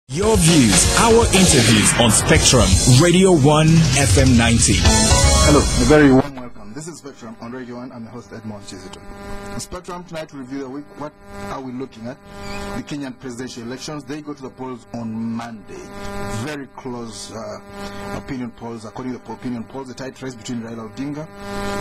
Your views, our interviews on Spectrum, Radio 1 FM 90. Hello, a very warm welcome. This is Spectrum on Radio 1. I'm the host, Edmond, Kizito. Spectrum tonight to review the week. What are we looking at? The Kenyan presidential elections. They go to the polls on Monday. Very close opinion polls. According to the opinion polls, the tight race between Raila Odinga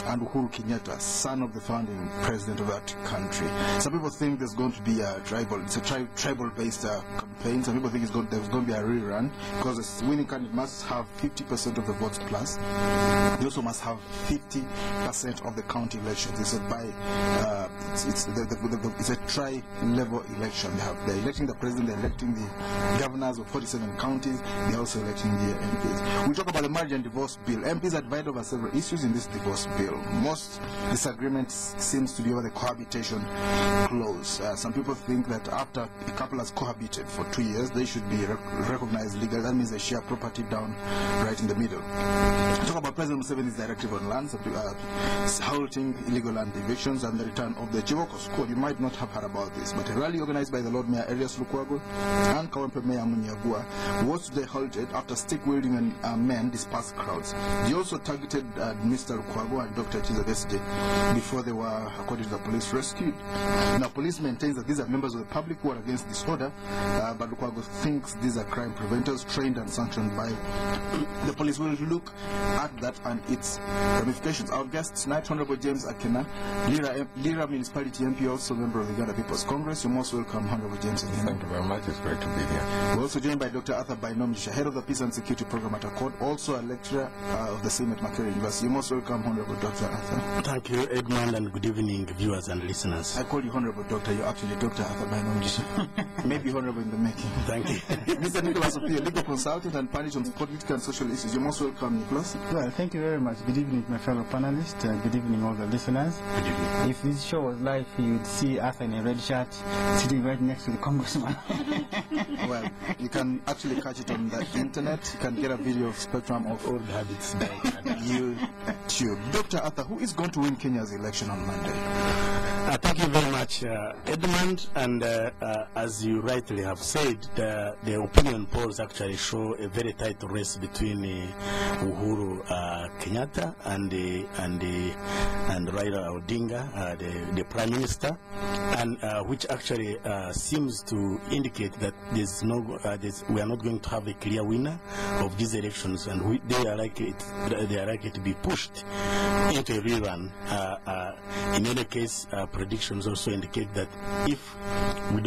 and Uhuru Kenyatta, son of the founding president of that country. Some people think there's going to be a tribal-based campaign. Some people think there's going to be a rerun because the winning candidate must have 50% of the votes plus. They also must have 50% of the county elections. It's a tri-level election. They're electing the president, they're electing the governors of 47 counties, they're also electing the MPs. We talk about the marriage and divorce bill. MPs are divided over several issues in this divorce bill. Most disagreement seems to be over the cohabitation clause. Some people think that after a couple has cohabited for 2 years, they should be recognized legally. That means they share property down right in the middle. We talk about President Museveni's directive on land, halting illegal land evictions and the return of the Jibokos Code. You might not have heard about this, but a rally organized by the Lord Mayor Elias Lukwago and Kawempe Mayor Munyagua was today halted after stick-wielding men dispersed crowds. They also targeted Mr. Lukwago and Dr. Kizito before they were, according to the police, rescued. Now, police maintains that these are members of the public who are against disorder, but Lukwago thinks these are crime preventers trained and sanctioned by the police. Will look at that and its ramifications. Our guest tonight, Honorable James Akena, Lira Municipality MP, also member of the Uganda People's Congress. You're most welcome, Honorable James Akena. Thank you very much. It's great to be here. We're also joined by Dr. Arthur Bainomugisha, head of the Peace and Security Program at ACODE, also a lecturer of the same at Makerere University. You're most welcome, Honorable Dr. Arthur. Thank you, Edmond, and good evening, viewers and listeners. I call you Honorable Doctor. You're actually Dr. Arthur Bainomugisha. Maybe Honorable in the making. Thank you. Mr. Nicholas Opiyo, legal consultant and pundit on political and social issues. You're most welcome, Nicholas. Well, thank you very much. Good evening, my fellow panelists. Good evening, all the listeners. Good evening. If this show was live, you'd see Arthur in a red shirt sitting right next to the congressman. Well, you can actually catch it on the internet. You can get a video of Spectrum of Old habits. YouTube. Dr. Arthur, who is going to win Kenya's election on Monday? Thank you very much, Edmond. And as you rightly have said, the opinion polls actually show a very tight race between Uhuru Kenyatta and Raila Odinga, the Prime Minister, and which actually seems to indicate that we are not going to have a clear winner of these elections, and they are likely to be pushed into a rerun. In any case, predictions also indicate that if we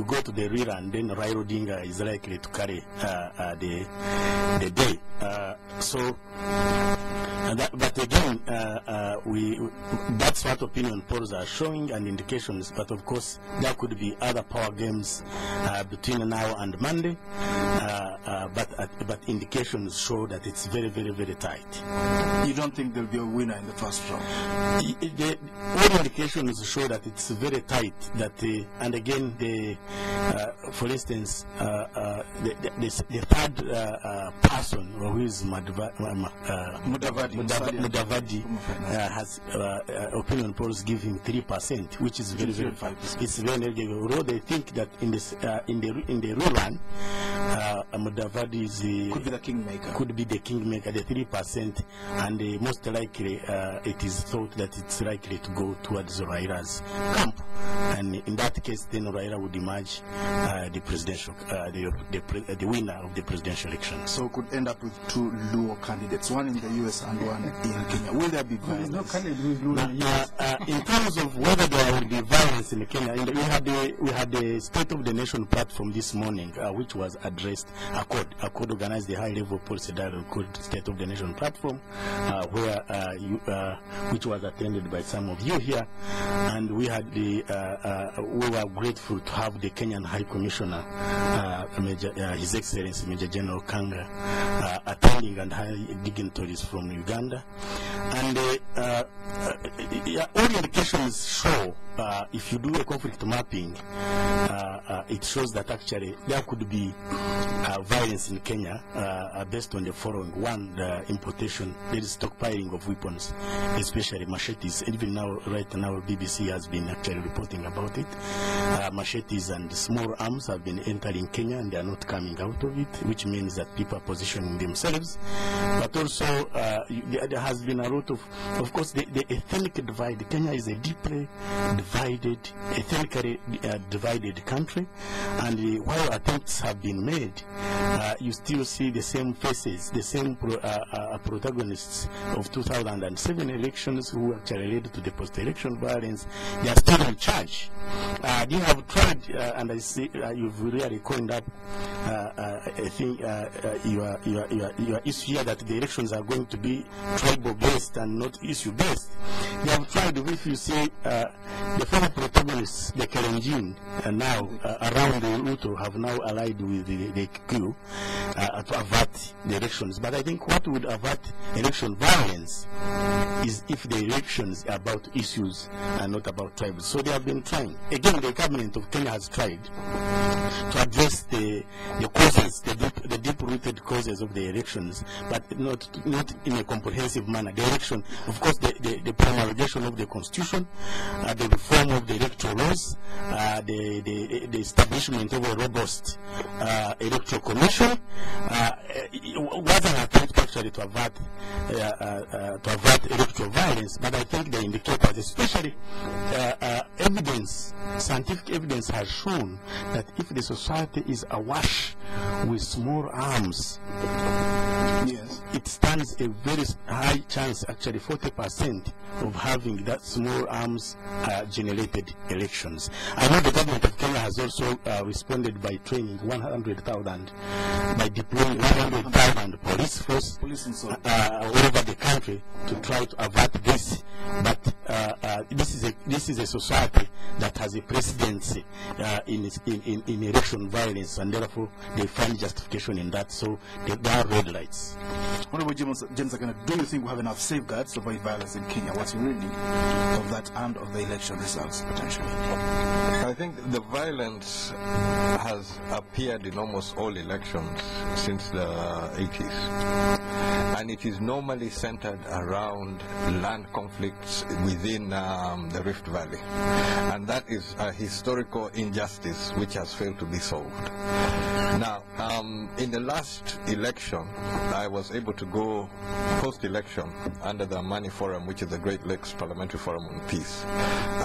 go to the rerun, then Raila Odinga is likely to carry the day. But again, that's what opinion polls are showing and indications. But of course, there could be other power games between now and Monday. But indications show that it's very, very, very tight. You don't think there'll be a winner in the first round? All indications show that it's very tight. And again, for instance, the third person, who is Mudavadi, has opinion polls give him 3%, which is very, very high. It's very negative. Although they think that in the rerun, Mudavadi could be the kingmaker, the 3%, and most likely it is thought that it's likely to go towards Raila's camp, and in that case, then Raila would emerge the presidential, the winner of the presidential election. So could end up with two Luo candidates, one in the US and one in Kenya. Will there be violence? No candidate who is Luo in the US. In terms of whether there will be violence in Kenya, we had the State of the Nation platform this morning, which was addressed. ACODE organized the high-level policy dialogue called State of the Nation platform, which was attended by some of you here, and we were grateful to have the Kenyan High Commissioner, His Excellency Major General Kanga, attending, and high dignitaries from Uganda. And all indications show, if you do a conflict mapping, it shows that actually there could be violence in Kenya are based on the following. One, the importation, there is stockpiling of weapons, especially machetes. Even now, right now, BBC has been actually reporting about it. Machetes and small arms have been entering Kenya and they are not coming out of it, which means that people are positioning themselves. But also, there has been a lot of course, the ethnic divide. Kenya is a deeply divided, ethnically divided country, and while attempts have been made, you still see the same faces, the same protagonists of 2007 elections who actually led to the post-election violence. They are still in charge. They have tried, and I see you've really coined up, I think, your issue here that the elections are going to be tribal-based and not issue-based. They have tried, if you see, the former protagonists, the Kalenjin, now around the Ruto have now allied with the Kikuyu to avert the elections. But I think what would avert election violence is if the elections are about issues and not about tribes. So they have been trying. Again, the government of Kenya has tried to address the causes, the deep-rooted causes of the elections, but not in a comprehensive manner. The election, of course, the promulgation of the constitution, the reform of the electoral laws, the establishment of a robust electoral commission was an attempt actually to avert electoral violence. But I think the indicators, especially scientific evidence has shown that if the society is awash with small arms, yes, it stands a very high chance, actually 40%, of having that small arms generated elections. I know the government of Kenya has also responded by training 100,000, by deploying 100,000 police force all over the country to try to avert this. But this is a society that has a presidency in election violence, and therefore they find justification in that. So there are red lights. Honorable James Akena, do you think we have enough safeguards to avoid violence in Kenya? What's your reading of that and of the election results potentially? I think the violence has appeared in almost all elections since the 80s. And it is normally centered around land conflicts within the Rift Valley. And that is a historical injustice which has failed to be solved. Now, in the last election, I was able to go post-election under the Amani Forum, which is the Great Lakes Parliamentary Forum on Peace.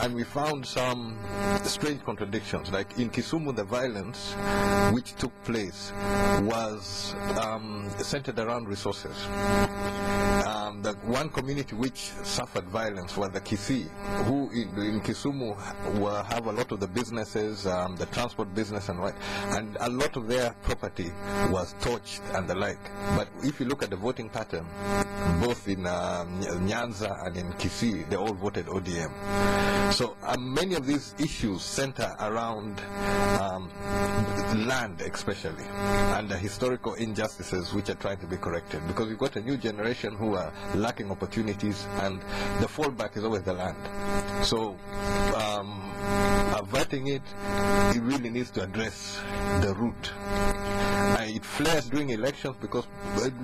And we found some strange contradictions. Like in Kisumu, the violence which took place was centered around resources. The one community which suffered violence was the Kisii, who in Kisumu have a lot of the businesses, the transport business and a lot of their property was torched and the like. But if you look at the voting pattern, both in Nyanza and in Kisii, they all voted ODM. So many of these issues center around land especially, and the historical injustices which are trying to be corrected, because we've got a new generation who are lacking opportunities, and the fallback is always the land. So averting it really needs to address the root. It flares during elections because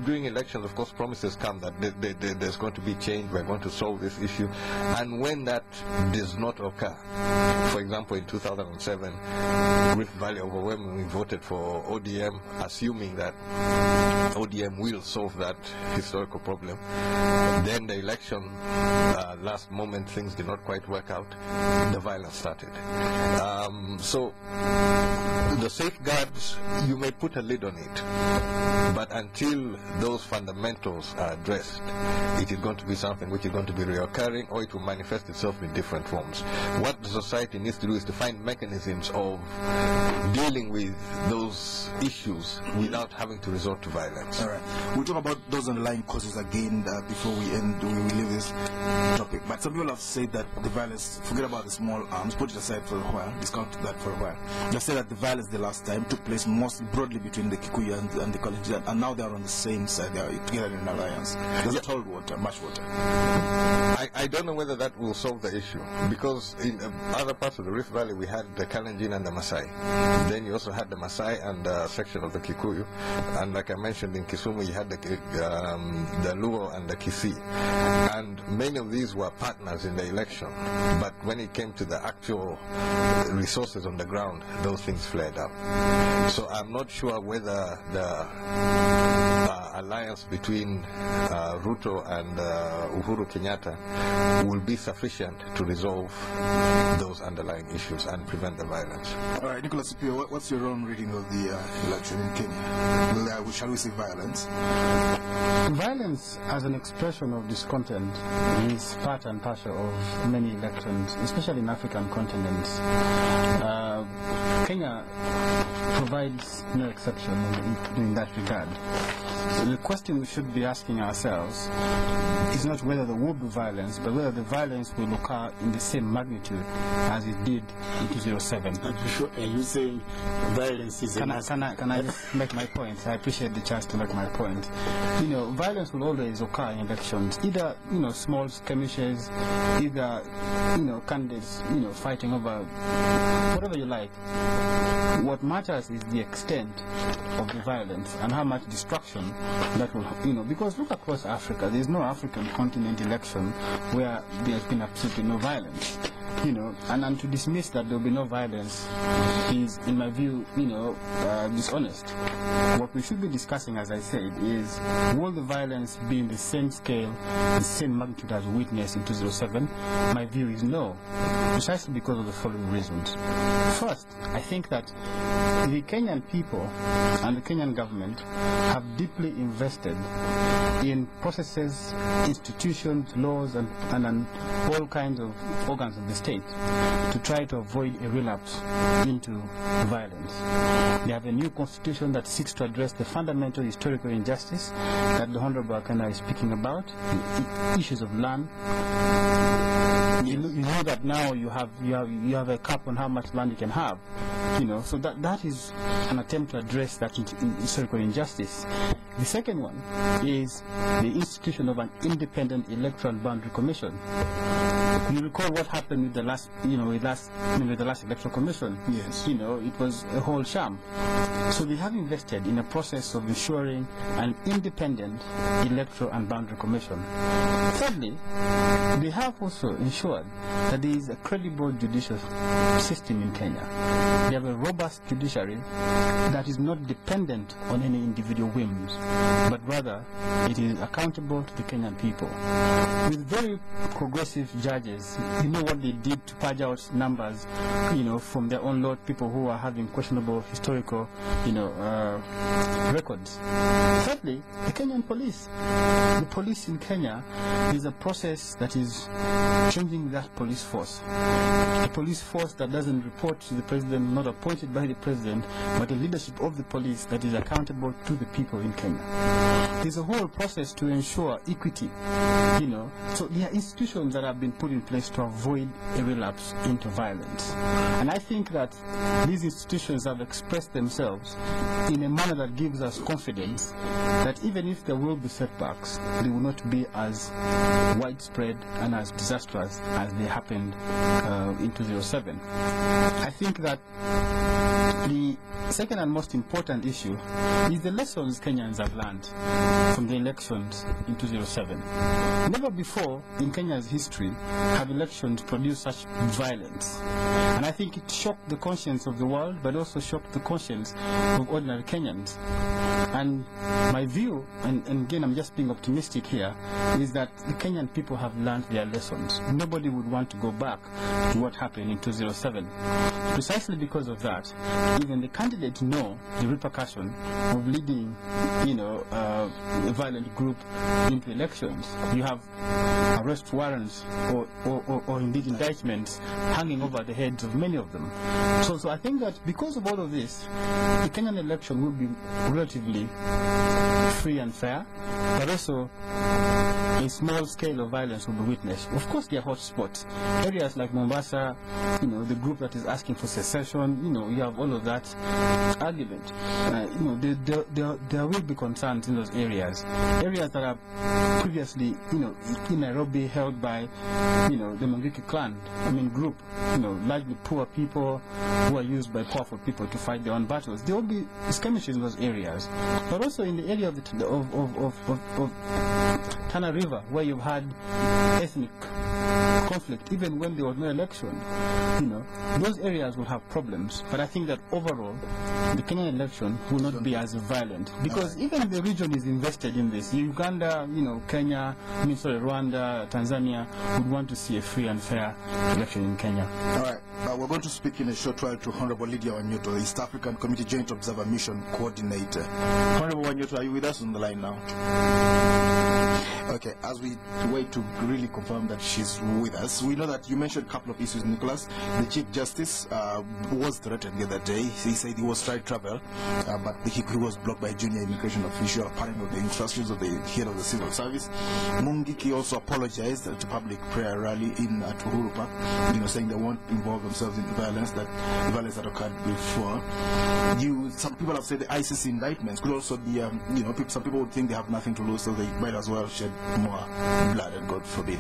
during elections, of course, promises come that there's going to be change, we're going to solve this issue. And when that does not occur, for example, in 2007, Rift Valley overwhelmingly voted for ODM, assuming that ODM will solve that historical problem. Then the election, last moment, things did not quite work out. The violence started. So the safeguards, you may put a lid on it, but until those fundamentals are addressed, it is going to be something which is going to be reoccurring, or it will manifest itself in different forms. What the society needs to do is to find mechanisms of dealing with those issues without having to resort to violence. All right. We'll talk about those underlying causes again before we leave this topic. But some people have said that the violence, forget about the small arms, put it aside for a while, discount that for a while. They say that the violence the last time took place most broadly between the Kikuyu and the Kalenjin, and now they are on the same side. They are together in an alliance. Does it hold water, much water? I don't know whether that will solve the issue, because in other parts of the Rift Valley we had the Kalenjin and the Maasai. Then you also had the Maasai and section of the Kikuyu, and like I mentioned, in Kisumu you had the Luo and the Kisii, and many of these were partners in the election, but when it came to the actual resources on the ground, those things flared up. So I'm not sure whether the alliance between Ruto and Uhuru Kenyatta will be sufficient to resolve those underlying issues and prevent the violence. All right, Nicholas Opiyo, what's your own reading of the election in Kenya? Shall we say violence? Violence as an expression of discontent is part and parcel of many elections, especially in African continents. Kenya provides no exception in that regard. So the question we should be asking ourselves is not whether there will be violence, but whether the violence will occur in the same magnitude as it did in 2007. Are you saying violence is Can I just make my point? I appreciate the chance to make my point. You know, violence will always occur in elections. Either, you know, small skirmishes, either, you know, candidates, you know, fighting over whatever you like. What matters is the extent of the violence and how much destruction that will, you know, because look across Africa, there's no African continent election where there's been absolutely no violence. You know, and to dismiss that there will be no violence is, in my view, you know, dishonest. What we should be discussing, as I said, is will the violence be in the same scale, the same magnitude as we witnessed in 2007? My view is no, precisely because of the following reasons. First, I think that the Kenyan people and the Kenyan government have deeply invested in processes, institutions, laws, and all kinds of organs of the state to try to avoid a relapse into violence. They have a new constitution that seeks to address the fundamental historical injustice that the Honorable Akena is speaking about, the issues of land. You know that now you have a cap on how much land you can have, you know, so that is an attempt to address that historical injustice. The second one is the institution of an independent electoral boundary commission. You recall what happened with the last, with the last electoral commission. Yes. You know, it was a whole sham. So they have invested in a process of ensuring an independent electoral and boundary commission. Thirdly, they have also ensured that there is a credible judicial system in Kenya. They have a robust judiciary that is not dependent on any individual whims, but rather it is accountable to the Kenyan people. With very progressive judges, you know what they did to purge out numbers, from their own lot, people who are having questionable historical, records. Thirdly, the Kenyan police. The police in Kenya is a process that is changing that police force. A police force that doesn't report to the president, not appointed by the president, but a leadership of the police that is accountable to the people in Kenya. There's a whole process to ensure equity, So there are institutions that have been put in place to avoid a relapse into violence. And I think that these institutions have expressed themselves in a manner that gives us confidence that even if there will be setbacks, they will not be as widespread and as disastrous as they happened in 2007. I think that the second and most important issue is the lessons Kenyans have learned from the elections in 2007. Never before in Kenya's history have elections produced such violence. And I think it shocked the conscience of the world, but also shocked the conscience of ordinary Kenyans. And my view, and again I'm just being optimistic here, is that the Kenyan people have learned their lessons. Nobody would want to go back to what happened in 2007. Precisely because of that, even the candidates know the repercussion of leading, a violent group into elections. You have arrest warrants or indeed indictments hanging over the heads of many of them. So I think that because of all of this, the Kenyan election will be relatively free and fair, but also a small scale of violence will be witnessed. Of course, there are hot spots. Areas like Mombasa, the group that is asking for secession, you have all of that argument. There will be concerns in those areas. Areas that are previously, in Nairobi, held by, the Mungiki clan, group, largely poor people who are used by powerful people to fight their own battles. There will be skirmishes in those areas, but also in the area of Tana River, where you've had ethnic conflict, even when there was no election, those areas will have problems. But I think that overall, the Kenyan election will not be as violent, because even the region is invested in this. Uganda, Kenya, Rwanda, Tanzania would want to see a free and fair election in Kenya. All right. We're going to speak in a short while to Honorable Lydia Wanyoto, East African Committee Joint Observer Mission Coordinator. Honorable Wanyoto, are you with us on the line now? Okay, as we wait to really confirm that she's with us, we know that you mentioned a couple of issues, Nicholas. The Chief Justice was threatened the other day. He said he was trying to travel, but he was blocked by a junior immigration official, apparently of the instructions of the head of the civil service. Mungiki also apologized at a public prayer rally in Uhuru Park, saying they won't involve themselves in violence that occurred before. Some people have said the ICC indictments could also be, some people would think they have nothing to lose, so they might as well shed more blood, and God forbid.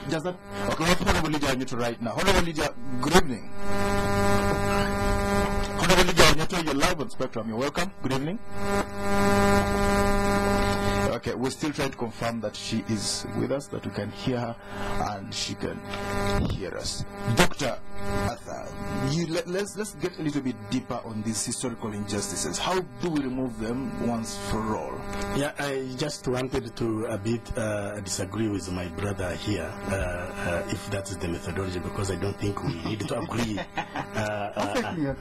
Does that? Okay, we have Honorable Lydia Wanyoto right now. Honorable Lydia, good evening. Honorable Lydia Wanyoto, you're live on Spectrum. You're welcome. Good evening. Okay, we're still trying to confirm that she is with us, that we can hear her and she can hear us. Dr. Arthur, let's get a little bit deeper on these historical injustices. How do we remove them once for all? Yeah, I just wanted to a bit disagree with my brother here, if that's the methodology, because I don't think we need to agree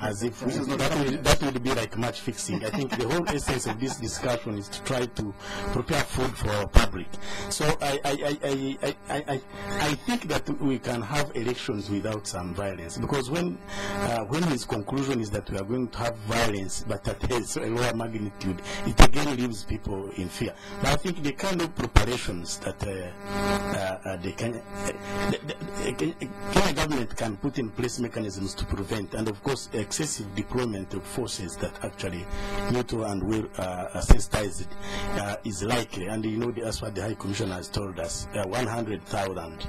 as if that would be like match fixing. I think the whole essence of this discussion is to try to prepare food for our public. So I think that we can have elections without some violence, because when his conclusion is that we are going to have violence but at a lower magnitude, it again leaves people in fear. But I think the kind of preparations that the Kenya government can put in place mechanisms to prevent, and of course excessive deployment of forces that actually neutral and well sensitized is likely. And that's what the High Commissioner has told us, 100,000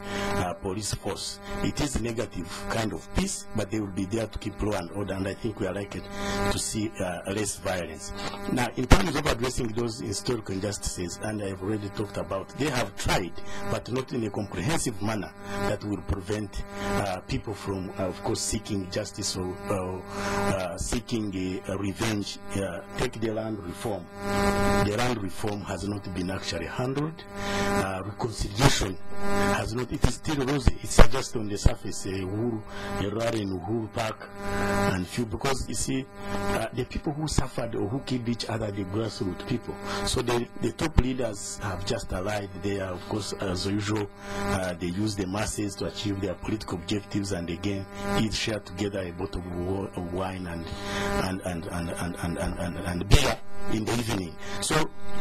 police force. It is a negative kind of peace, but they will be there to keep law and order, and I think we are likely to see less violence. Now, in terms of addressing those historical injustices, and I've already talked about, they have tried, but not in a comprehensive manner that will prevent people from, of course, seeking justice or seeking revenge. Take the land reform. The land reform has not been actually handled. Reconciliation has not, it is still rosy. It's just on the surface, a rally in Uhuru Park and few, because you see, the people who suffered or who killed each other, the grassroots people. So the top leaders have just arrived there. Of course, as usual, they use the masses to achieve their political objectives, and again, each share together a bottle of wine and beer in the evening. So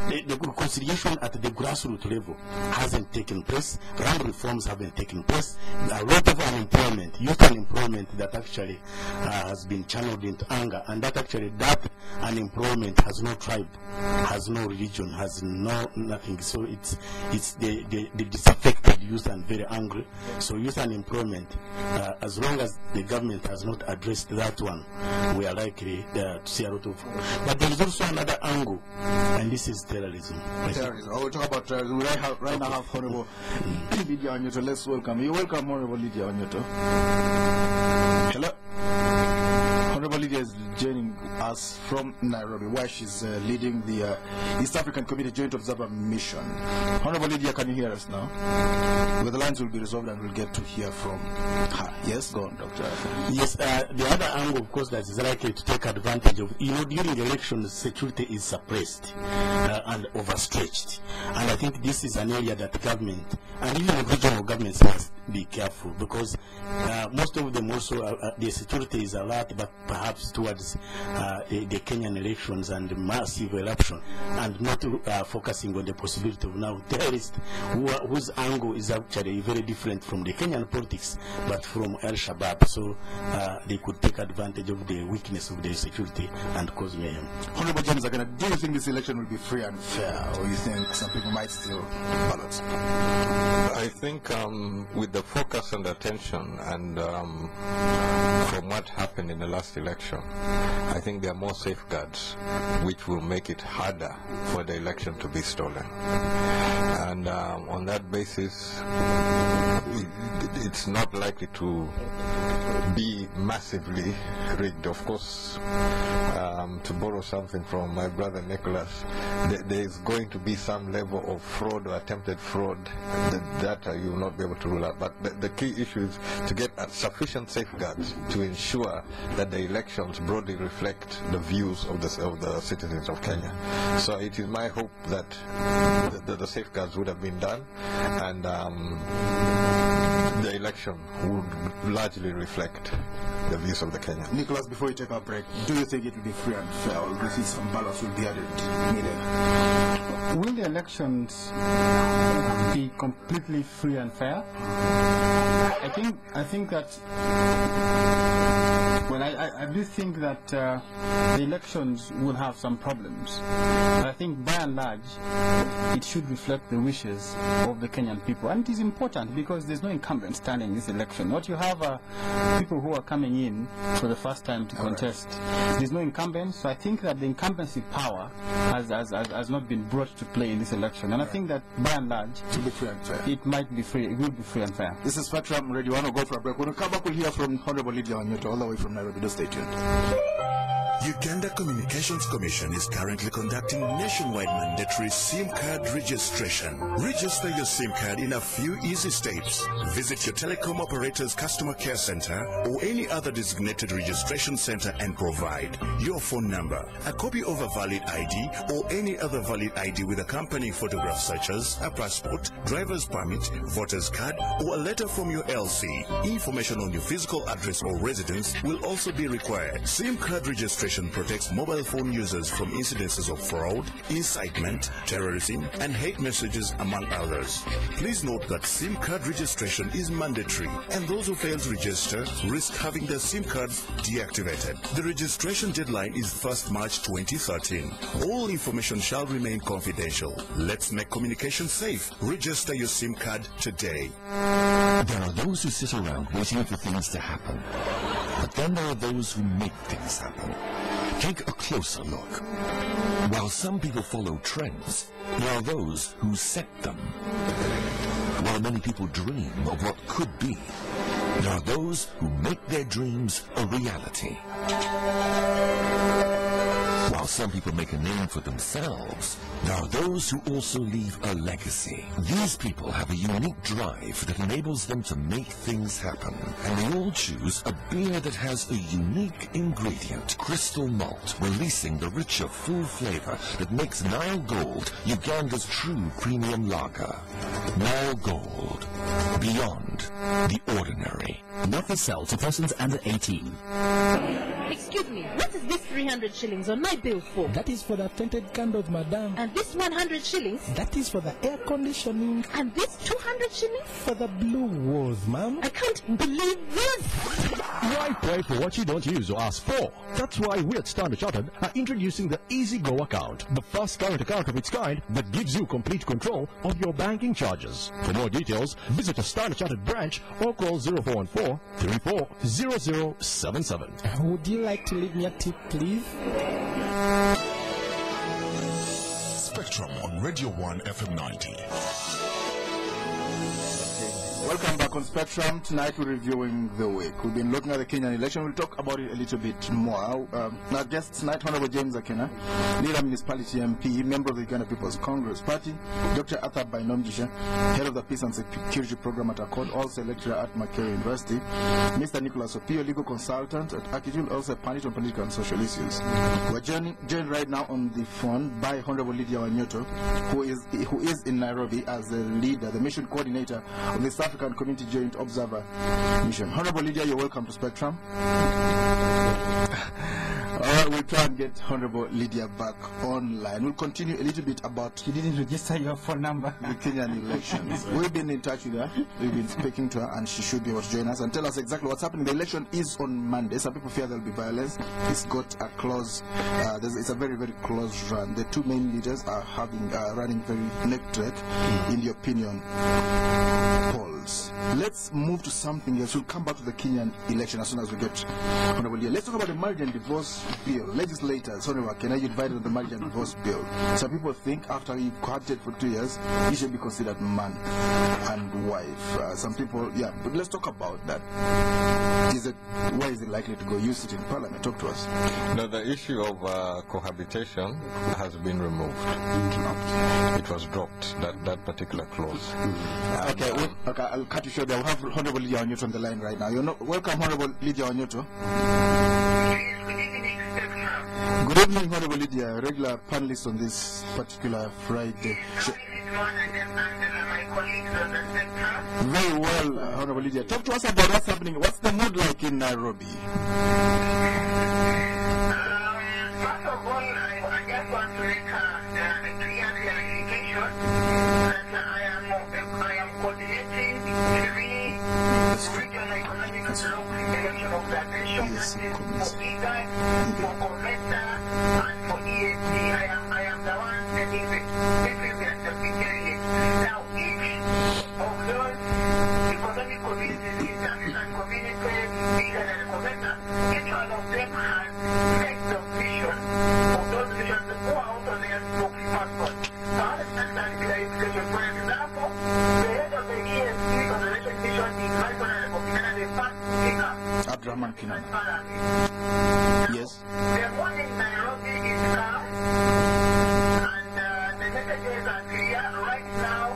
the reconciliation at the grassroots level hasn't taken place. Land reforms haven't taken place. A lot of unemployment, youth unemployment, that actually has been channeled into anger, and that unemployment has no tribe, has no religion, has nothing. So it's the disaffected youth and very angry. So youth unemployment, as long as the government has not addressed that one, we are likely to see a lot of. But there is also another angle, and this is terrorism. Terrorism. We'll talk about terrorism. We right now have Honorable Lydia Wanyoto. Let's welcome you. Welcome, Honorable Lydia Wanyoto. Hello. Honorable Lydia is joining us from Nairobi, where she's leading the East African Committee Joint Observer Mission. Honorable Lydia, can you hear us now? Well, the lines will be resolved and we'll get to hear from her. Yes, go on, Doctor. Yes, the other angle, of course, that is likely to take advantage of, during elections, security is suppressed and overstretched. And I think this is an area that government, and even regional governments, be careful, because most of them also, the security is alert, but perhaps towards the Kenyan elections and massive eruption, and not focusing on the possibility of now terrorists whose angle is actually very different from the Kenyan politics, but from Al-Shabaab. So they could take advantage of the weakness of the security and cause mayhem. Honorable James Akena, do you think this election will be free and fair, or you think some people might still ballot? I think with the focus and attention and from what happened in the last election, I think there are more safeguards which will make it harder for the election to be stolen. And on that basis, it's not likely to be massively rigged. Of course, to borrow something from my brother Nicholas, there is going to be some level of fraud or attempted fraud that you will not be able to rule out. But the key issue is to get sufficient safeguards to ensure that the elections broadly reflect the views of the citizens of Kenya. So it is my hope that the safeguards would have been done, and the election would largely reflect the views of the Kenyans. Nicholas, before we take our break, do you think it will be free and fair, or do you think some ballots will be added needed? Will the elections be completely free and fair? I think that, well, I do think that the elections will have some problems. But I think by and large, it should reflect the wishes of the Kenyan people. And it is important because there's no incumbent standing in this election. What you have are people who are coming in for the first time to contest. There's no incumbent, so I think that the incumbency power has not been brought to play in this election. And I think that by and large, it might be free, it will be free and fair. This is Spectrum Radio. You want to go for a break? When we come back, we'll hear from Honorable Lydia Wanyoto, all the way from Nairobi. Stay tuned. Uganda Communications Commission is currently conducting nationwide mandatory SIM card registration. Register your SIM card in a few easy steps. Visit your telecom operator's customer care center or any other designated registration center and provide your phone number, a copy of a valid ID or any other valid ID with accompanying photographs such as a passport, driver's permit, voter's card, or a letter from your LC. Information on your physical address or residence will also be required. SIM card registration protects mobile phone users from incidences of fraud, incitement, terrorism, and hate messages, among others. Please note that SIM card registration is mandatory, and those who fail to register risk having their SIM cards deactivated. The registration deadline is 1st March 2013. All information shall remain confidential. Let's make communication safe. Register your SIM card today. There are those who sit around waiting for things to happen, but then there are those who make things happen. Take a closer look. While some people follow trends, there are those who set them. While many people dream of what could be, there are those who make their dreams a reality. While some people make a name for themselves, there are those who also leave a legacy. These people have a unique drive that enables them to make things happen. And they all choose a beer that has a unique ingredient, crystal malt, releasing the richer, full flavor that makes Nile Gold Uganda's true premium lager. Nile Gold, beyond the ordinary. Not for sale to persons under 18. Excuse me, what is this 300 shillings on my bill for? That is for the tinted candles, madam. And this 100 shillings? That is for the air conditioning. And this 200 shillings? For the blue walls, ma'am. I can't believe this! Why pray for what you don't use or ask for? That's why we at Standard Chartered are introducing the Easy Go account, the first current account of its kind that gives you complete control of your banking charges. For more details, visit a Standard Chartered branch or call 0414-340077. Would you like to leave me a tip, please? Spectrum on Radio 1 FM 90. Welcome back on Spectrum. Tonight we're reviewing the week. We've been looking at the Kenyan election. We'll talk about it a little bit more. Our guest tonight, Honorable James Akena, Lira Municipality MP, member of the Uganda People's Congress Party, Dr. Arthur Bainomugisha, head of the Peace and Security Program at ACODE, also lecturer at Makerere University, Mr. Nicholas Opiyo, legal consultant at AKIJUL, also a pundit on political and social issues. We're joined right now on the phone by Honorable Lydia Wanyoto, who is in Nairobi as the leader, the mission coordinator of the South African Community Joint Observer Mission. Honorable Lydia, you're welcome to Spectrum. Alright, we'll try and get Honorable Lydia back online. We'll continue a little bit about... You didn't register your phone number. The Kenyan elections. We've been in touch with her. We've been speaking to her, and she should be able to join us and tell us exactly what's happening. The election is on Monday. Some people fear there'll be violence. It's got a close... it's a very, very close run. The two main leaders are running very neck to neck in the opinion polls. Let's move to something else. We'll come back to the Kenyan election as soon as we get Honorable Lydia. Let's talk about the marriage and divorce bill. Legislators, Honorable Akena, you divided on the marriage and divorce bill. Some people think after you've cohabited for 2 years, you should be considered man and wife. Some people, but let's talk about that. Why is it likely to go? You sit in Parliament. Talk to us. No, the issue of cohabitation has been removed. It was dropped, that particular clause. Okay, I'll cut you short. I'll have Honorable Lydia Onyoto on the line right now. Welcome, Honorable Lydia Onyoto. Good evening, Honorable Lydia, regular panelist on this particular Friday. Very well, Honorable Lydia. Talk to us about what's happening. What's the mood like in Nairobi? First of all, I just want to make a clear clarification that I am coordinating three regional economic bloc election organizations for IGAD, for Cometa, and for ESG. I am the one taking the secretary. Now, each of those economic communities, international communities, IGAD and Cometa, each one of them has set the vision of those visions that go out on their book passport. So I understand that clarification. For example, the head of the ESG Conservation Mission in National Republic, the first speaker, Abdurrahman Kinana. Yes. The one in Nairobi is calm, and the messages are clear. Right now,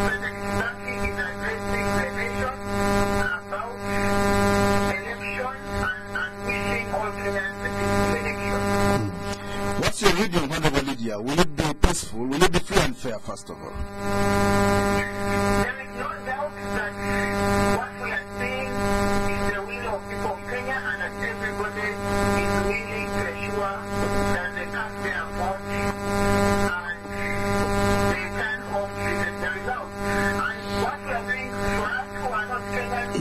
President Kizito is addressing the nation about elections and wishing all Kenyans the election. What's your reading, Honorable Lydia? Will it be peaceful? Will it be free and fair, first of all? There is no doubt that what we are seeing is the will of people of Kenya, and that everybody is willing to ensure that they cast their vote and they can hope to get the result. And what we are doing for us who are not Kenyans,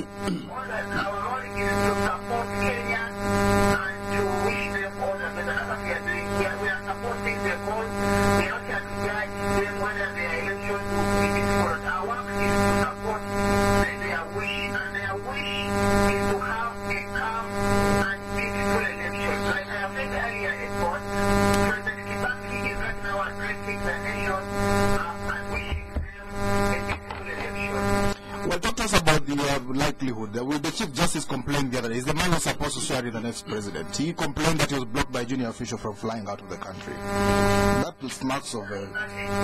all that our role is to support Kenya and to wish them all the best. That's what we are doing. We are supporting the cause. We are not here to judge them whether their election will be difficult. Our work is to support their wish, and their wish is to have a calm and peaceful election. Like I have said earlier, Edmond, President Kizito is right now addressing the nation and wishing them a peaceful election. Well, talk to us about the likelihood. The Chief Justice complained the other day. Is the man who's supposed to swear in the next president? He complained that he was blocked by a junior official from flying out of the country. That smacks of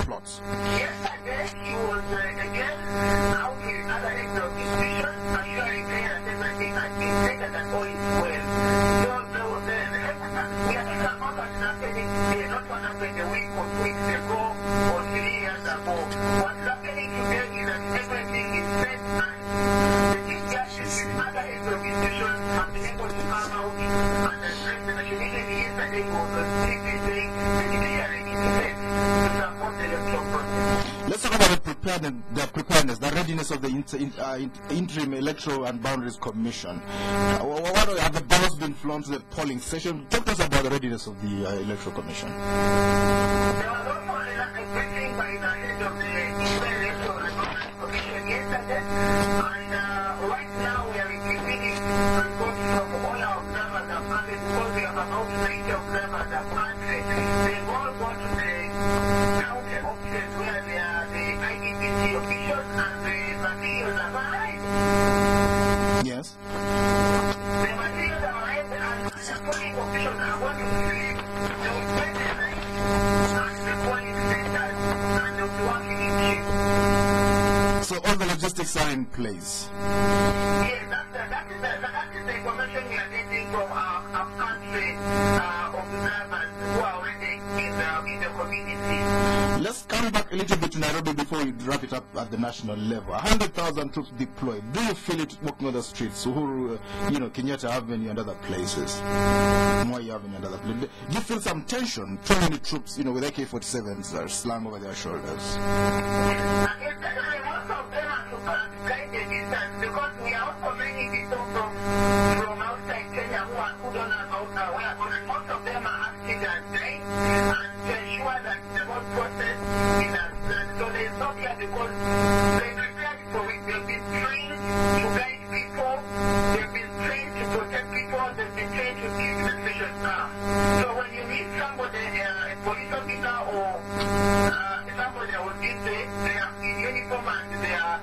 plots. Yesterday, he was again out with other heads of institutions, assuring Kenya that everything has been taken and all is well. So we are talking about what's happening today, not what happened a week or 2 weeks ago or 3 years ago. What's happening today is that everything is set, and the Chief Justice and other heads of institutions have been able to come out and address the nation. Even yesterday was a big day. The judiciary is set to support the electoral process. Let's talk about the preparedness, the readiness of the interim electoral and boundaries commission. What have the ballots been flown to the polling station? Talk to us about the readiness of the electoral commission. There was also a briefing by the head of the electoral and boundaries commission yesterday, and right now we are receiving reports from all our observers and funded, because we have about 90 observers and funded. They've all gone to the county offices where they are the IDPC officials, and the materials have arrived. Yes. The materials have arrived, and the polling officials are going to receive the witnesses and the polling centers, and they'll be working in shifts. So all the logistics are in place. Yes, that is the information we are getting from our country observers who are already in the community. Let's come back a little bit to Nairobi before we wrap it up at the national level. 100,000 troops deployed. Do you feel it walking on the streets? Uhuru, Kenyatta Avenue and other places. Moi Avenue and other places. Do you feel some tension? Too many troops, with AK-47s are slung over their shoulders. Because we are also many people from outside Kenya who don't know about where most of them are acting as trained and to ensure that the whole process is as so there is no fear because they prepared for it. They've been trained to guide people, they've been trained to protect people, they've been trained to keep the mission calm. So when you meet somebody, a police officer or somebody who is there, they are in uniform and they are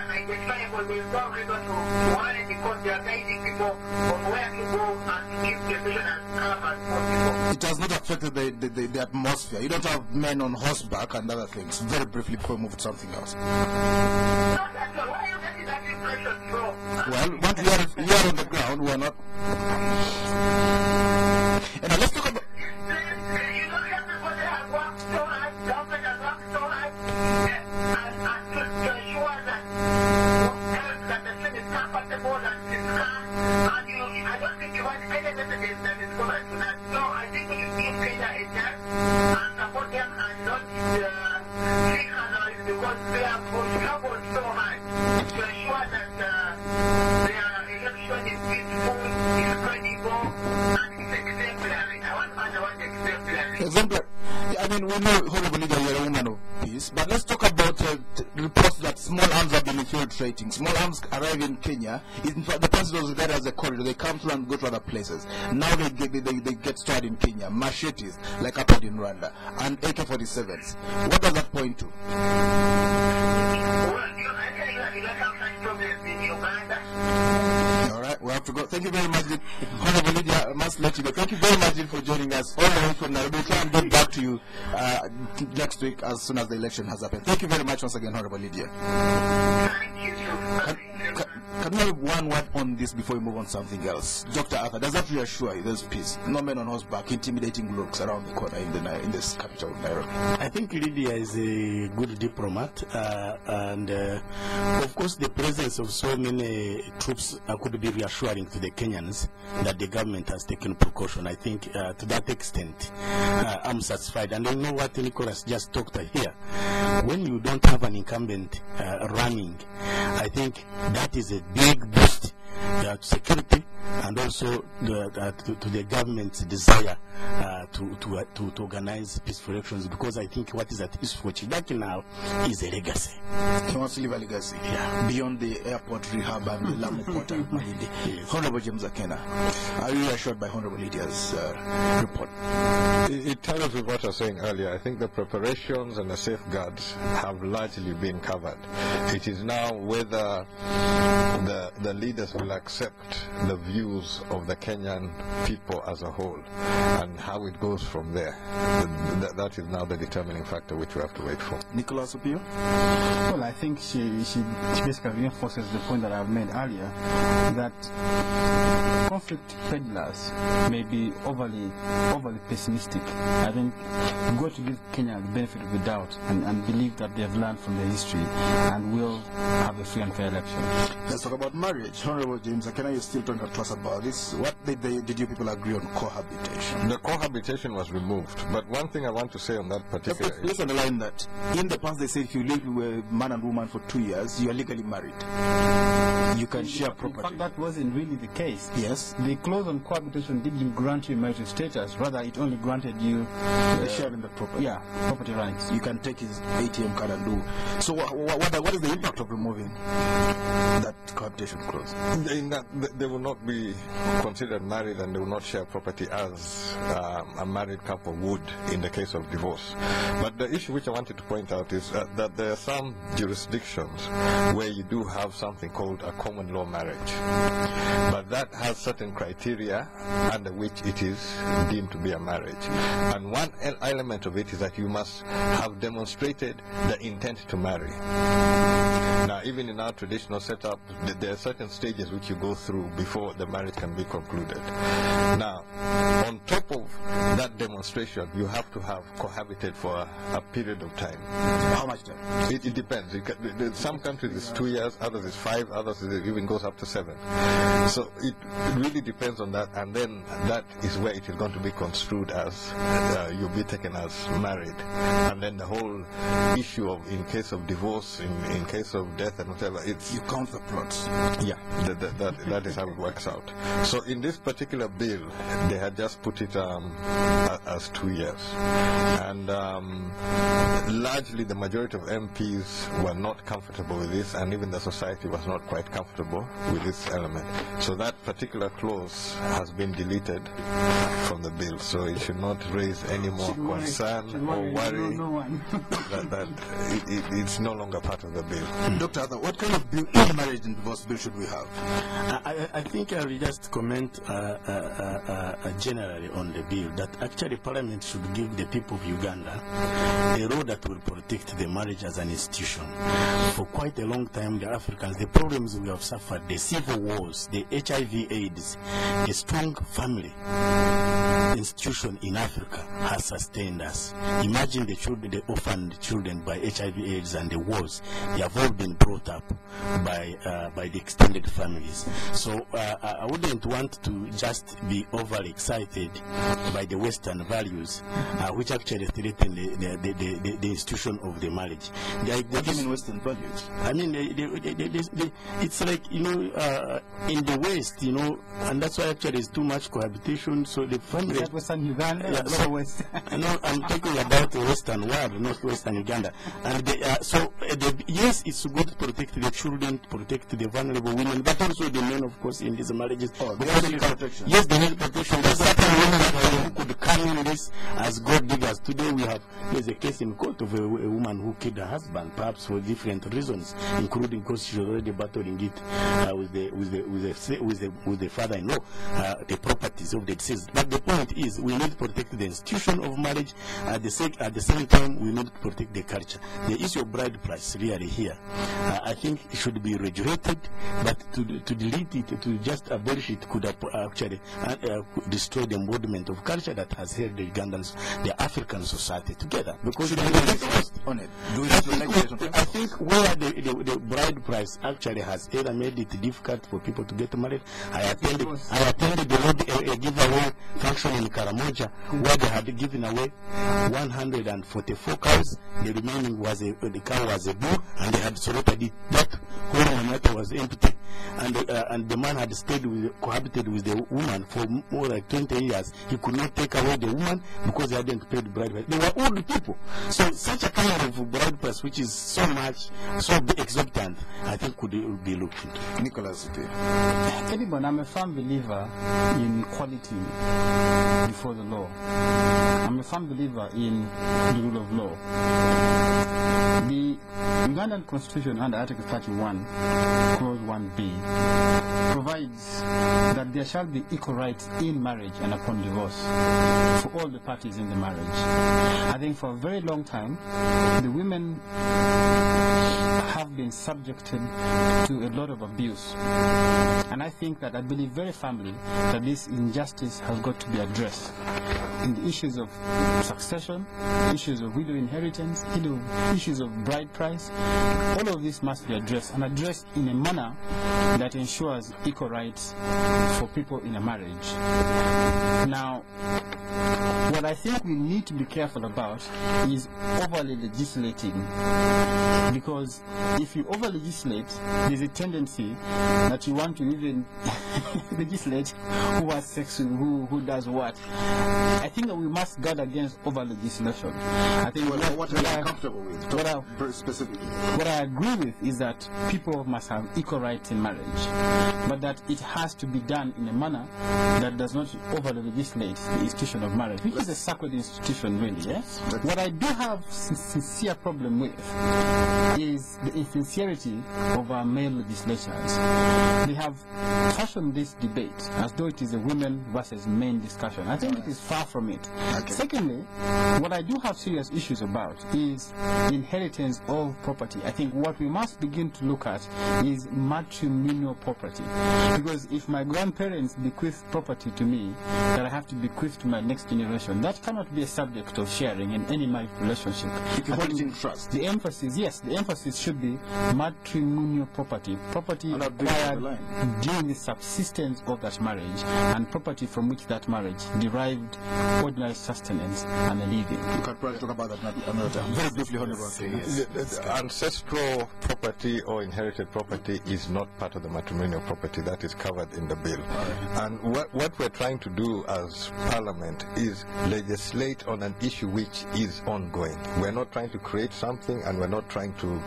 identifiable. There is no reason to worry because they are guiding people on where to go and to keep the mission as calm as possible. It has not affected the atmosphere. You don't have men on horseback and other things. Very briefly before we move to something else. Not at all. Why are you getting that impression from? Well, once we are on the ground, we are not. And let's talk about. You know, everybody has worked so hard, government has worked so hard, and to ensure that the thing is comfortable and it's calm. And I don't think you want any messages that is going to that. So I think we should give Kenya a chance and support them and not think analyze because they have struggled so hard to ensure that their election is peaceful, is credible, and it's exemplary. I want exemplary. Exemplar. I mean, we know Honorable Leader, you're a woman of peace, but let's talk about reports that small arms have been infiltrating. Small arms arrive in Kenya. In fact, the president was there as a corridor. They come through and go to other places. Now they get started in Kenya. Machetes, like happened in Rwanda, and AK-47s. What does that point to? Well, I tell you, like outside problems in Uganda. All right, we have to go. Thank you very much, Honorable Lydia. I must let you go. Thank you very much for joining us all the way from Nairobi. We'll try and get back to you next week as soon as the election has happened. Thank you very much once again, Honorable Lydia. Thank you. Can we have one word on this before we move on to something else? Dr. Arthur, does that reassure you there's peace? No men on horseback, intimidating looks around the corner in this capital of Nairobi. I think Lydia is a good diplomat, and of course the presence of so many troops could be reassuring to the Kenyans that the government has taken precaution. I think to that extent I'm satisfied. And you know what Nicholas just talked here? When you don't have an incumbent running, I think that is a big boost to security and also to the government's desire to organize peaceful elections, because I think what is at issue for Chidaki now is a legacy. He wants to leave a legacy beyond the airport rehab and the Lamu Port and Malindi. Yes. Honorable James Akena, are you reassured by Honorable Lydia's report? It tells with what I was saying earlier. I think the preparations and the safeguards have largely been covered. It is now whether the leaders will accept the views of the Kenyan people as a whole and how it goes from there. That is now the determining factor which we have to wait for. Nicholas Opiyo? Well, I think she basically reinforces the point that I've made earlier, that conflict peddlers may be overly pessimistic. I think we've got to give Kenya the benefit of the doubt and believe that they have learned from their history and will have a free and fair election. Let's talk about marriage. Honorable James, can you still talk to us about this? What did you people agree on cohabitation? The cohabitation was removed, but one thing I want to say on that particular issue. Let's underline that. In the past, they said if you live with a man and woman for 2 years, you are legally married. You can share property. In fact, that wasn't really the case. Yes. The clause on cohabitation didn't grant you marital status. Rather, it only granted you sharing the property. Yeah, property rights. You can take his ATM card and do. So what is the impact of removing that cohabitation clause? In that they will not be considered married and they will not share property as a married couple would in the case of divorce. But the issue which I wanted to point out is that there are some jurisdictions where you do have something called a common law marriage. But that has certain criteria under which it is deemed to be a marriage. And one element of it is that you must have demonstrated the intent to marry. Now, even in our traditional setup, there are certain stages which you go through before the marriage can be concluded. Now, on top of that demonstration, you have to have cohabited for a period of time. How much time? It depends. Some countries it's 2 years, others it's 5, others it even goes up to 7. So it really depends on that, and then that is where it is going to be construed as you'll be taken as married. And then the whole issue of in case of divorce, in case of death and whatever, it's... You count the plots. Yeah, that is how it works out. So in this particular bill, they had just put it as 2 years. And largely the majority of MPs were not comfortable with this, and even the society was not quite comfortable with this element. So that particular clause has been deleted from the bill, so it should not raise any more concern or worry that it's no longer part of the bill. Dr. Arthur, what kind of bill, marriage and divorce bill should we have? I think I will just comment generally on the bill, that actually Parliament should give the people of Uganda a law that will protect the marriage as an institution. For quite a long time, the Africans, the problems we have suffered, the civil wars, the HIV/AIDS, a strong family institution in Africa has sustained us. Imagine the children, the orphaned children by HIV/AIDS and the wars. They have all been brought up by the extended families. So I wouldn't want to just be overly excited by the Western values, which actually threaten the institution of the marriage. What do you mean Western values? I mean, it's like, you know, in the West, you know, and that's why actually there's too much cohabitation. So the family. Is that Western Uganda? Yeah, so West. No, I'm talking about the Western world, not Western Uganda. And yes, it's good to protect the children, to protect the vulnerable women, but also the men, of course, in these marriages. Oh, they need protection. Yes, they need protection. There's certain women who could come in this as gold diggers. Today there's a case in court of a woman who killed her husband, perhaps for different reasons, including because she was already battling it with the father-in-law, the properties of the deceased. But the point is, we need to protect the institution of marriage. At the same time, we need to protect the culture. The issue of bride price really here, I think it should be regulated, but to delete it, to just abolish it, could actually destroy the embodiment of culture that has held the Ugandans, the African society together. Because on it. I think where the bride price actually has either made it difficult for people to get married. I attended a giveaway function in Karamoja where they had given away 144 cows. The remaining was the cow was a bull, and they had slaughtered it. That whole matter was empty, and the man had cohabited with the woman for more like 20 years. He could not take away the woman because they hadn't paid bride price. They were old people, so such a kind of bride price, which is so exorbitant, I think could be looked into. Nicholas, Edmond, I'm a firm believer in equality before the law. I'm a firm believer in the rule of law. The Ugandan Constitution under Article 31, Clause 1B, provides that there shall be equal rights in marriage and upon divorce for all the parties in the marriage. I think for a very long time, the women have been subjected to a lot of abuse. And I think that I believe very firmly that this injustice has got to be addressed in the issues of succession, issues of widow inheritance, issues of bride price. All of this must be addressed, and addressed in a manner that ensures equal rights for people in a marriage. Now, what I think we need to be careful about is overly legislating, because if you over legislate, there's a tendency that you want to even legislate who has sex with who does what. I think that we must guard against over legislation. I think what are you comfortable with? What I agree with is that people must have equal rights in marriage, but that it has to be done in a manner that does not over legislate the institution of marriage. is a sacred institution, really. Yes. What I do have sincere problem with is the insincerity of our male legislators. They have fashioned this debate as though it is a women versus men discussion. I think it is far from it. Okay. Secondly, what I do have serious issues about is inheritance of property. I think what we must begin to look at is matrimonial property. Because if my grandparents bequeath property to me that I have to bequeath to my next generation, that cannot be a subject of sharing in any marriage relationship. If you hold it in trust. The emphasis, yes, the emphasis should be matrimonial property. Property acquired during the subsistence of that marriage, and property from which that marriage derived ordinary sustenance and a living. You can probably talk about that another time. Very briefly, ancestral property or inherited property is not part of the matrimonial property that is covered in the bill. And what we're trying to do as Parliament is legislate on an issue which is ongoing. We're not trying to create something, and we're not trying to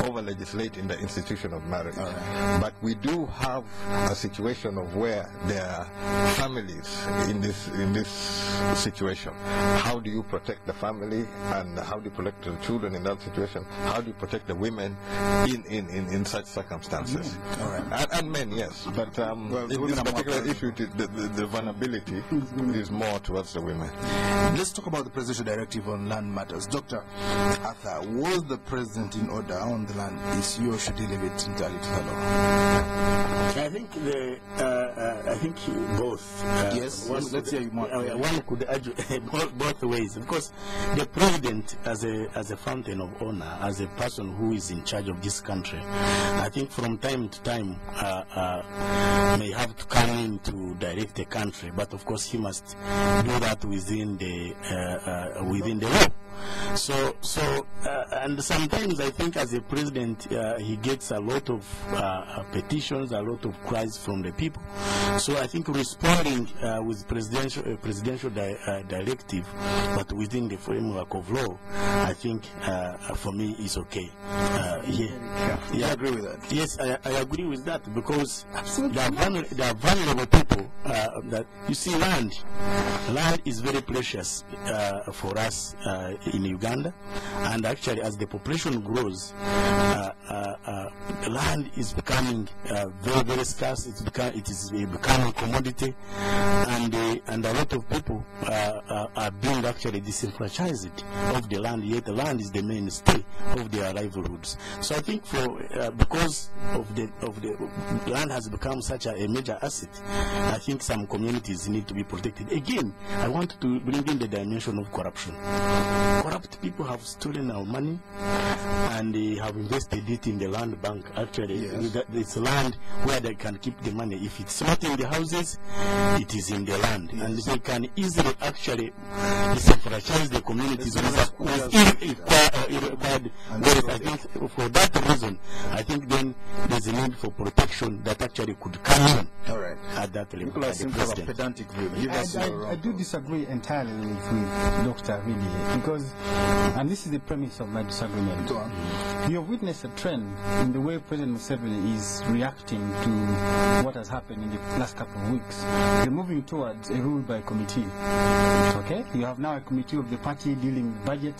over-legislate in the institution of marriage. But we do have a situation of where there are families in this situation. How do you protect the family, and how do you protect the children in that situation? How do you protect the women in such circumstances? And men, yes. But in this particular issue, the vulnerability is more towards the women. Let's talk about the presidential directive on land matters. Dr. Arthur, was the president in order on the land issue, or should he leave it entirely to the law? I think both. Yes, let's hear you more. One could argue both ways. Of course, the president, as a fountain of honor, as a person who is in charge of this country, I think from time to time may have to come in to direct the country, but of course he must do that within the law. So and sometimes I think as a president he gets a lot of petitions, a lot of cries from the people. So I think responding with presidential directive, but within the framework of law, I think for me is okay. I agree with that. Yes, I agree with that, because there are vulnerable people that, you see, land is very precious for us in Uganda, and actually as the population grows, land is becoming very, very scarce. It is becoming a commodity, and a lot of people are being actually disenfranchised of the land, yet the land is the mainstay of their livelihoods. So I think because of the land has become such a major asset, I think some communities need to be protected. Again, I want to bring in the dimension of corruption. Corrupt people have stolen our money, and they have invested it in the land bank. Actually, it's land where they can keep the money. If it's not in the houses, it is in the land, and they can easily actually disenfranchise the communities with irrequired wealth. I think for that reason, I think then there's a need for protection that actually could come in at that level. People seem to have a pedantic view. I do disagree entirely with Dr. Really, because, and this is the premise of my disagreement. You have witnessed a trend in the way President Museveni is reacting to what has happened in the last couple of weeks. We're moving towards a rule by committee. Okay? You have now a committee of the party dealing with budget.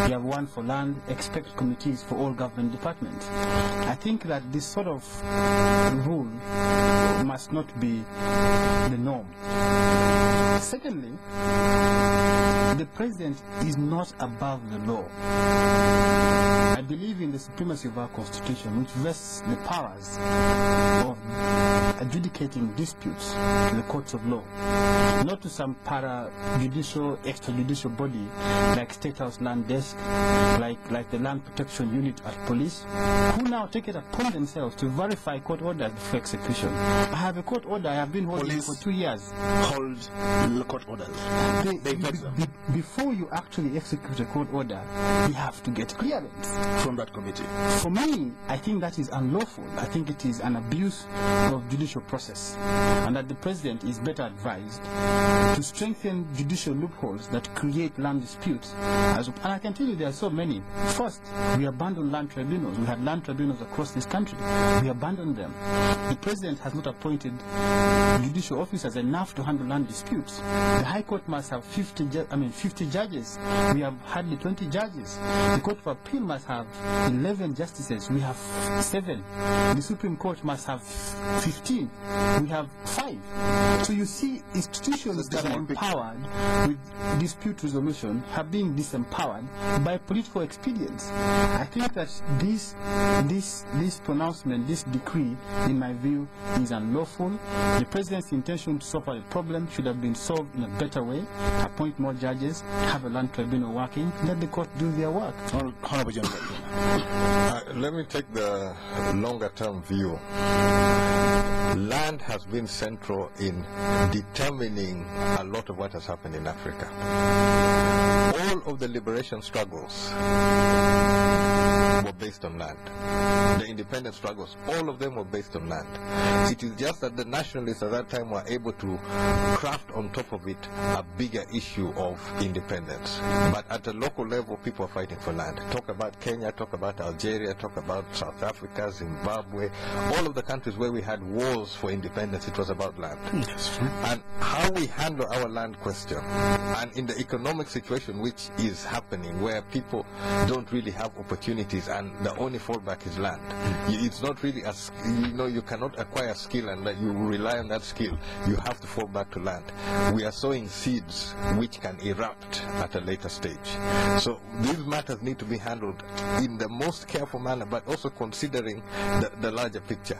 You have one for land. Expect committees for all government departments. I think that this sort of rule must not be the norm. Secondly, the president is not above the law. I believe in the supremacy of our constitution, which vests the powers of adjudicating disputes to the courts of law, not to some para-judicial, extrajudicial body like State House Land Desk, like the Land Protection Unit at police, who now take it upon themselves to verify court orders for execution. I have a court order I have been holding for 2 years. Hold court orders. Before you actually execute a court order, you have to get clearance from that committee. For me, I think that is unlawful. I think it is an abuse of judicial process, and that the president is better advised to strengthen judicial loopholes that create land disputes. And I can tell you there are so many. First, we abandoned land tribunals. We had land tribunals across this country. We abandoned them. The president has not appointed judicial officers and enough to handle land disputes. The High Court must have 50 judges. We have hardly 20 judges. The Court of Appeal must have 11 justices. We have 7. The Supreme Court must have 15. We have 5. So you see, institutions that are empowered with dispute resolution have been disempowered by political expedience. I think that this pronouncement, this decree, in my view, is unlawful. The President's intention to solve the problem should have been solved in a better way. Appoint more judges, have a land tribunal working, let the court do their work. Let me take the longer-term view. Land has been central in determining a lot of what has happened in Africa. All of the liberation struggles were based on land. The independence struggles, all of them were based on land. It is just that the nationalists at that time were able to craft on top of it a bigger issue of independence. But at a local level, people are fighting for land. Talk about Kenya, talk about Algeria, talk about South Africa, Zimbabwe, all of the countries where we had wars for independence, it was about land. And how we handle our land question, and in the economic situation which is happening, where people don't really have opportunities and the only fallback is land. It's not really a, you cannot acquire skill and that you rely on that skill. You have to fall back to land. We are sowing seeds which can erupt at a later stage. So these matters need to be handled in the most careful manner, but also considering the larger picture.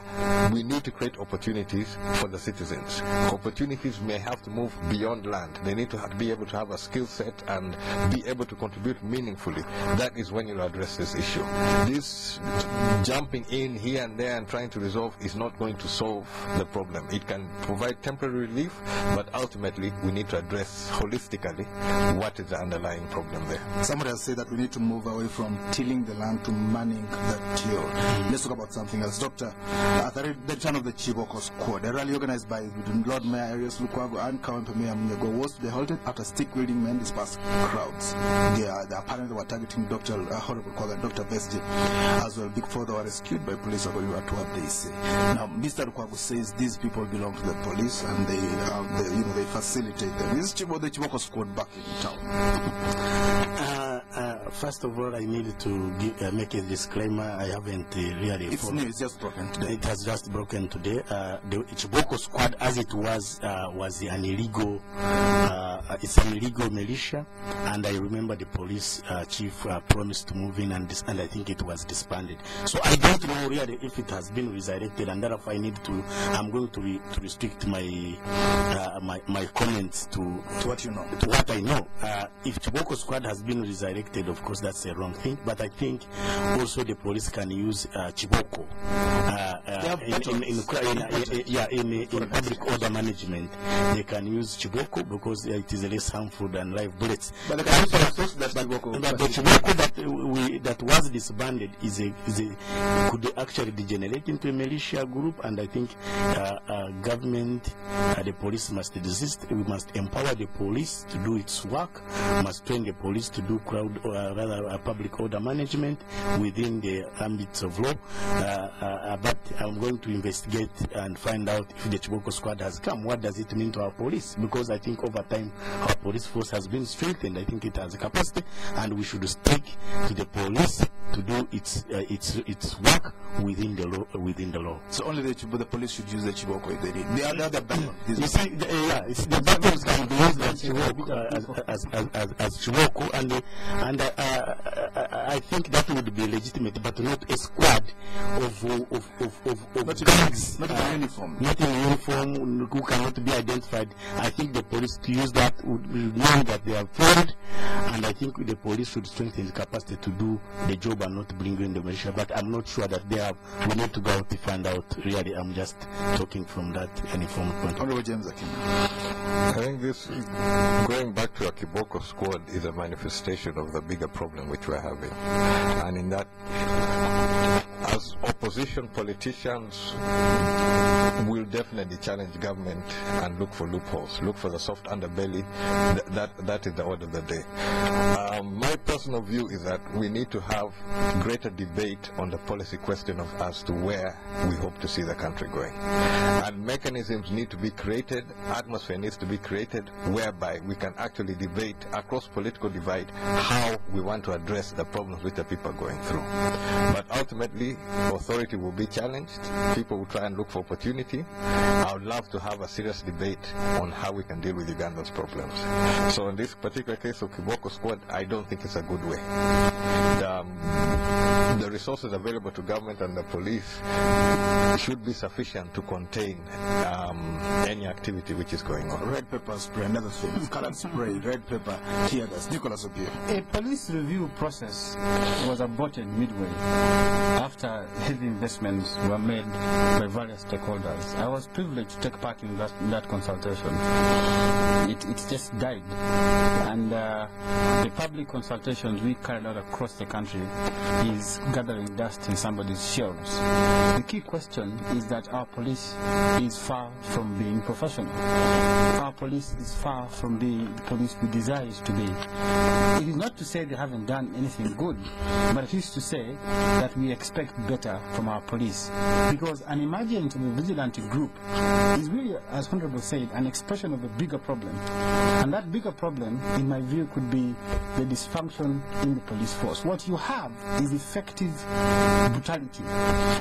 We need to create opportunities for the citizens. Opportunities may have to move beyond land. They need to be able to have a skill set and be able to contribute meaningfully. That is when you'll address this issue. This jumping in here and there and trying to resolve is not going to solve the problem. It can provide temporary relief, but ultimately we need to address holistically what is the underlying problem there. Somebody has said that we need to move away from tilling the land to manning the till. Let's talk about something else. Doctor, at the return of the Chiboko Squad, a rally organized by Lord Mayor Arius Lukwago and Current Mayor Munyego was to be halted after stick-wielding men dispersed crowds. They apparently were targeting Dr. Besji as well. Before they were rescued by police, according to what they say. Now, Mr. Lukwago says these people belong to the police and they facilitate them. Is the Chiboko Squad back in town? First of all, I need to make a disclaimer. I haven't really. It's new. It's just broken today. It has just broken today. The Chiboko Squad, as it was an illegal. It's an illegal militia, and I remember the police chief promised to move in, and I think it was disbanded. So I don't know really if it has been resurrected, and therefore I'm going to restrict my my comments to what you know, to what I know. If Chiboko Squad has been resurrected, of course that's a wrong thing. But I think also the police can use Chiboko in public order management. They can use Chiboko because it is less harmful than live bullets. But they can also assess that Chiboko. But the Chiboko that was disbanded could actually degenerate into a militia group, and I think government, the police must desist. We must empower the police to do its work. We must train the police to do public order management within the ambits of law. But I'm going to investigate and find out if the Chiboko Squad has come. What does it mean to our police? Because I think over time our police force has been strengthened. I think it has a capacity, and we should stick to the police to do its work within the law. So only the police should use the Chiboko if they need. The other battle. You see, the battles can be used as Chiboko, and I think that would be legitimate, but not a squad of gangs, not in uniform, who cannot be identified. I think the police to use that would know that they are fraud, and I think the police should strengthen the capacity to do the job and not bring in the militia. But I'm not sure that they have. We need to go out to find out. Really, I'm just talking from that informed point. Honorable James Akena. I think this, going back to a Chiboko Squad, is a manifestation of the bigger problem which we're having. And in that, as opposition politicians, we'll definitely challenge government and look for loopholes, look for the soft underbelly. That is the order of the day. My personal view is that we need to have greater debate on the policy question of as to where we hope to see the country going. And mechanisms need to be created, atmosphere needs to be created whereby we can actually debate across political divide how we want to address the problems which the people are going through. But ultimately, authority will be challenged. People will try and look for opportunity. I would love to have a serious debate on how we can deal with Uganda's problems. So in this particular case of Kiboko Squad, I don't think it's a good way. The resources available to government and the police should be sufficient to contain any activity which is going on. Red pepper spray, another thing. Colored spray, red pepper, tear gas. Nicholas Opiyo. A police review process was aborted midway after heavy investments were made by various stakeholders. I was privileged to take part in that consultation. It just died. And the public consultations we carried out across the country is gathering dust in somebody's shelves. The key question is that our police is far from being professional. Our police is far from being the police we desire it to be. It is not to say they haven't done anything good, but it is to say that we expect better from our police. Because an emergent vigilante group is really, as Honorable said, an expression of a bigger problem. And that bigger problem, in my view, could be the dysfunction in the police force. What you have is effective brutality.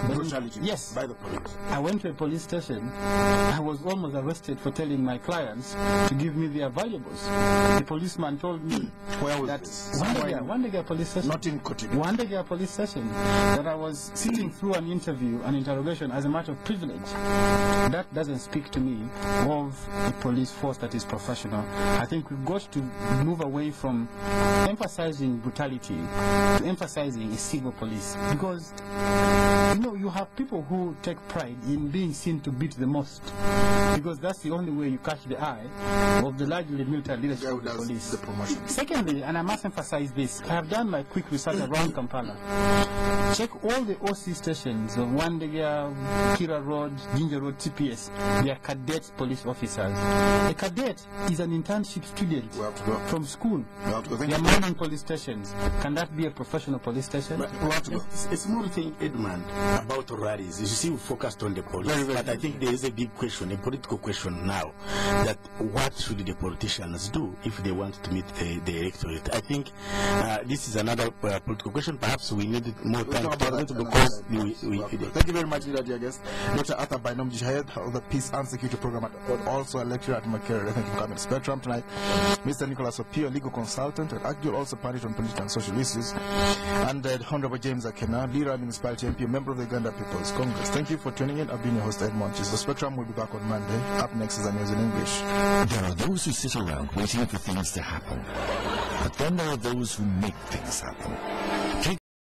Brutality? Yes. By the police. I went to a police station. I was almost arrested for telling my clients to give me their valuables. The policeman told me that Wandega police station. Not in Kotiga. Wandega police station. That I was sitting through an interview, an interrogation as a matter of privilege. That doesn't speak to me of a police force that is professional. I think we've got to move away from emphasizing brutality to emphasizing a civil police. Because, you know, you have people who take pride in being seen to beat the most. Because that's the only way you catch the eye of the largely military leadership of the police. The promotion. Secondly, and I must emphasize this, I have done my quick research around Kampala. Check all the OC stations of Wandega, Kira Road, Ginger Road, TPS. They are cadet police officers. A cadet is an internship student from school. They are mining police stations. Can that be a professional police station? But a small thing, Edmond, about rallies. You see, we focused on the police, but I think there is a big question, a political question now, that what should the politicians do if they want to meet the electorate? I think this is another political question. Perhaps we need more time to talk about it because Thank you very much, Lira, dear guest. Dr. Arthur Bainomugisha, head of the Peace and Security Program at ACODE, also a lecturer at Makerere. Thank you for coming to Spectrum tonight. Mr. Nicholas Opiyo, legal consultant at AKIJUL, also pundit on political and social issues. And Honorable James Akena, Lira Municipality MP, member of the Uganda People's Congress. Thank you for tuning in. I've been your host, Edmond. The Spectrum will be back on Monday. Up next is the news in English. There are those who sit around waiting for things to happen. But then there are those who make things happen.